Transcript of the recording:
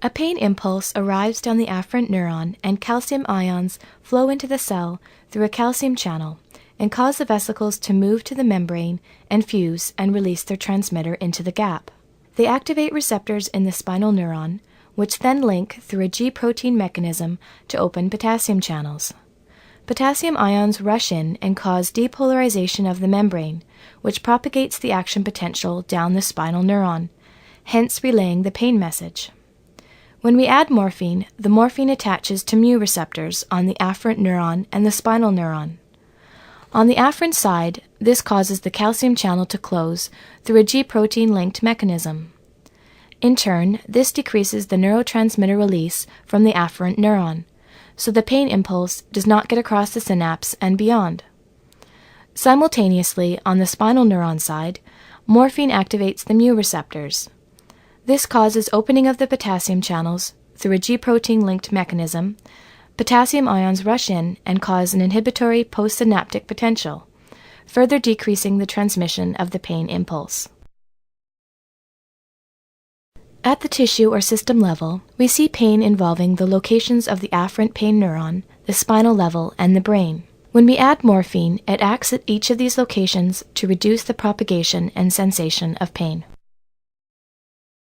A pain impulse arrives down the afferent neuron, and calcium ions flow into the cell through a calcium channel and cause the vesicles to move to the membrane and fuse and release their transmitter into the gap. They activate receptors in the spinal neuron, which then link through a G protein mechanism to open potassium channels. Potassium ions rush in and cause depolarization of the membrane, which propagates the action potential down the spinal neuron, hence relaying the pain message. When we add morphine, the morphine attaches to mu receptors on the afferent neuron and the spinal neuron. On the afferent side, this causes the calcium channel to close through a G protein-linked mechanism. In turn, this decreases the neurotransmitter release from the afferent neuron, so the pain impulse does not get across the synapse and beyond. Simultaneously, on the spinal neuron side, morphine activates the mu receptors. This causes opening of the potassium channels through a G protein-linked mechanism. Potassium ions rush in and cause an inhibitory postsynaptic potential, further decreasing the transmission of the pain impulse. At the tissue or system level, we see pain involving the locations of the afferent pain neuron, the spinal level, and the brain. When we add morphine, it acts at each of these locations to reduce the propagation and sensation of pain.